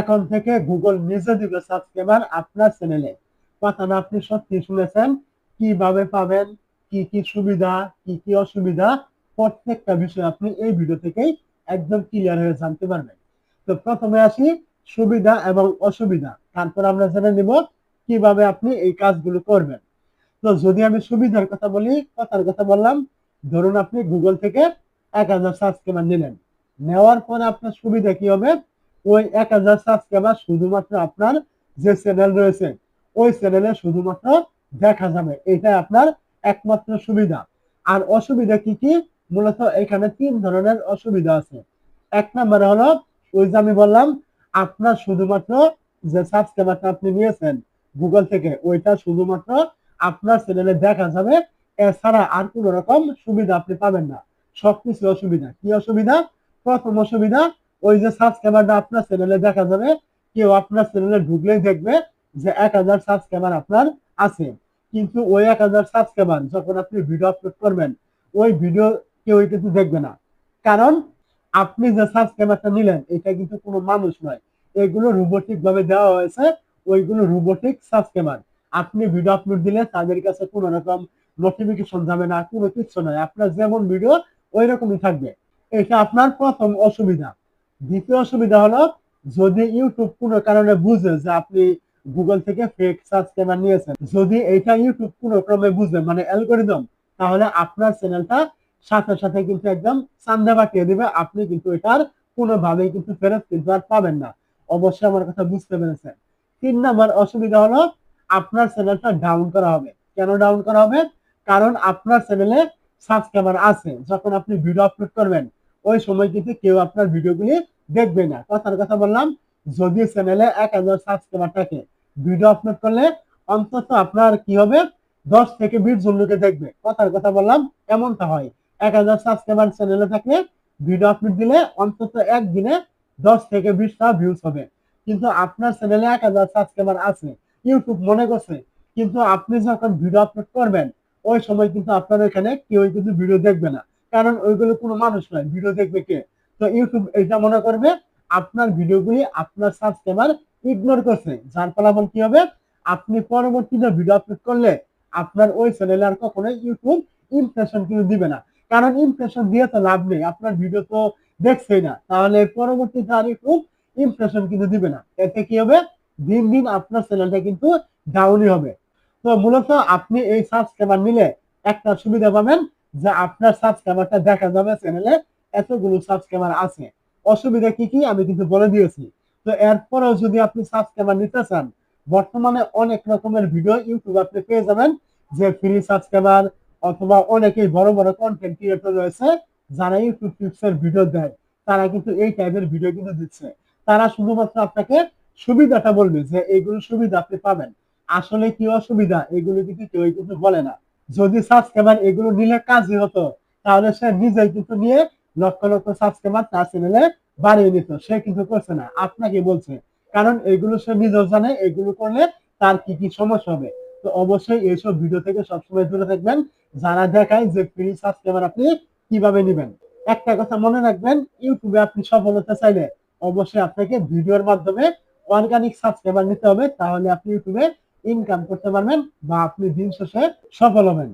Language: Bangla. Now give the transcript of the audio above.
এখন থেকে গুগল নিজে দিবে সাবস্ক্রাইবার আপনার চ্যানেলে। কথাটা আপনি সত্যি শুনেছেন। কিভাবে পাবেন, কি কি সুবিধা, কি কি অসুবিধা, প্রত্যেকটা বিষয় আপনি এই ভিডিও থেকেই একদম ক্লিয়ার হয়ে জানতে পারবেন। তো প্রথমে আসি সুবিধা এবং অসুবিধা, তারপর আমরা জেনে নিব কিভাবে আপনি এই কাজগুলো করবেন। তো যদি আমি সুবিধার কথা বলি, কথার কথা বললাম, ধরুন আপনি গুগল থেকে 1000 সাবস্ক্রাইবার নিলেন। নেওয়ার পরে আপনার সুবিধা কি হবে? ওই 1000 সাবস্ক্রাইবার শুধুমাত্র আপনার যে চ্যানেল রয়েছে ওই চ্যানেলে শুধুমাত্র দেখা যাবে। এটাই আপনার একমাত্র সুবিধা। আর অসুবিধা কি কি? মূলত এখানে 3 ধরনের অসুবিধা আছে। এক নম্বরে হলো ওই যে আমি বললাম, আপনার শুধুমাত্র যে সাবস্ক্রাইবারটা আপনি নিয়েছেন গুগল থেকে ওইটা শুধুমাত্র আপনার চ্যানেলে দেখা যাবে। এছাড়া আর কোন রকম সুবিধা আপনি পাবেন না। সবকিছু অসুবিধা। কি অসুবিধা? প্রথম অসুবিধা, ওই যে সাবস্ক্রাইবারটা আপনার চ্যানেলে দেখা যাবে, কেউ আপনার চ্যানেলে ঢুকলেই দেখবে যে 1000 সাবস্ক্রাইবার আপনার আছে। কিন্তু ওই 1000 সাবস্ক্রাইবার যখন আপনি ভিডিও আপলোড করবেন ওই ভিডিও কেউ কিন্তু দেখবে না। কারণ আপনি যে সাবস্ক্রাইবারটা নিলেন এটা কিন্তু কোনো মানুষ নয়, এগুলো রোবোটিক ভাবে দেওয়া হয়েছে। ওইগুলো রোবোটিক সাবস্ক্রাইবার। আপনি ভিডিও আপলোড দিলে তাদের কাছে কোনো রকম নোটিফিকেশন যাবে না, কোনো কিছু নয়। আপনার যেমন ভিডিও ওই রকমই থাকবে। এটা আপনার প্রথম অসুবিধা। দ্বিতীয় অসুবিধা হলো, যদি ইউটিউব কোনো কারণে বুঝে যে আপনি গুগল থেকে ফেক সাবস্ক্রাইবার নিয়েছেন, যদি এটা ইউটিউব কোনো ক্রমে বুঝে মানে অ্যালগরিদম, তাহলে আপনার চ্যানেলটা সাথে সাথে কিন্তু একদম চান্দা পাঠিয়ে দিবে। আপনি কিন্তু এটার কোনোভাবেই কিন্তু ফেরত কিন্তু আর পাবেন না। অবশ্যই আমার কথা বুঝতে পেরেছেন। 3 নাম্বার অসুবিধা হলো, আপনার চ্যানেলটা ডাউন করা হবে। কেন ডাউন করা হবে? কারণ আপনার চ্যানেলে সাবস্ক্রাইবার আছে, যখন আপনি ভিডিও আপলোড করবেন ওই সময় কিন্তু কেউ আপনার ভিডিওগুলি দেখবে না। কথার কথা বললাম, যদি চ্যানেলে 1000 সাবস্ক্রাইবার থাকে, ভিডিও আপলোড করলে অন্তত আপনার কি হবে, 10 থেকে 20 জন লোকে দেখবে। কথার কথা বললাম, এমনটা হয়। 1000 সাবস্ক্রাইবার চ্যানেলে থাকলে ভিডিও আপলোড দিলে অন্তত একদিনে 10 থেকে 20টা ভিউজ হবে। কিন্তু আপনার চ্যানেলে 1000 সাবস্ক্রাইবার আছে, ইউটিউব মনে করছে, কিন্তু আপনি যখন ভিডিও আপলোড করবেন ওই সময় কিন্তু আপনার এখানে কেউ কিন্তু ভিডিও দেখবে না। কারণ ওইগুলো কোনো মানুষ নয়, ভিডিও দেখবে কে? তো ইউটিউব এটা মনে করবে আপনার ভিডিওগুলি আপনার সাবস্ক্রাইবার ইগনোর করছে। যার ফলাফল কি হবে? আপনি পরবর্তীতে ভিডিও আপলোড করলে আপনার ওই চ্যানেলে আর কখনোই ইউটিউব ইমপ্রেশন কিন্তু দিবে না। কারণ ইমপ্রেশন দিয়ে তো লাভ নেই, আপনার ভিডিও তো দেখছেই না, তাহলে পরবর্তীতে আর ইউটিউব ইমপ্রেশন কিন্তু দিবে না। এতে কি হবে? দিন দিন আপনার চ্যানেলটা কিন্তু ডাউনই হবে। তো মূলত আপনি এই সাবস্ক্রাইবার নিলে একটা সুবিধা পাবেন যে আপনার সাবস্ক্রাইবারটা দেখা যাবে চ্যানেলে এতগুলো সাবস্ক্রাইবার আছে। অসুবিধা কি কি আমি কিন্তু বলে দিয়েছি। তো এরপরেও যদি আপনি সাবস্ক্রাইবার নিতে চান, বর্তমানে অনেক রকমের ভিডিও ইউটিউব আপনি পেয়ে যাবেন, যে ফ্রি সাবস্ক্রাইবার অথবা অনেকেই বড় বড় কন্টেন্ট ক্রিয়েটর রয়েছে যারা ইউটিউব টিপসের ভিডিও দেয়, তারা কিন্তু এই টাইপের ভিডিও কিন্তু দিচ্ছে। তারা শুধুমাত্র আপনাকে সুবিধাটা বলবে যে এইগুলো সুবিধা আপনি পাবেন। আসলে কি অসুবিধা এগুলো কিন্তু কেউ কিন্তু বলে না। যদি সাবস্ক্রাইবার এগুলো নিলে কাজই হতো, তাহলে সে নিজেই কিন্তু নিয়ে লক্ষ লক্ষ সাবস্ক্রাইবার তার চ্যানেলে বাড়িয়ে নিত। সে কিন্তু করছে না, আপনাকে বলছে। কারণ এগুলো সে নিজেও জানে এগুলো করলে তার কি কি সমস্যা হবে। তো অবশ্যই এইসব ভিডিও থেকে সবসময় দূরে থাকবেন, যারা দেখায় যে ফ্রি সাবস্ক্রাইবার আপনি কিভাবে নিবেন। একটা কথা মনে রাখবেন, ইউটিউবে আপনি সফল হতে চাইলে অবশ্যই আপনাকে ভিডিওর মাধ্যমে অর্গানিক সাবস্ক্রাইবার নিতে হবে, তাহলে আপনি ইউটিউবে ইনকাম করতে পারবেন বা আপনি দিন শেষে সফল হবেন।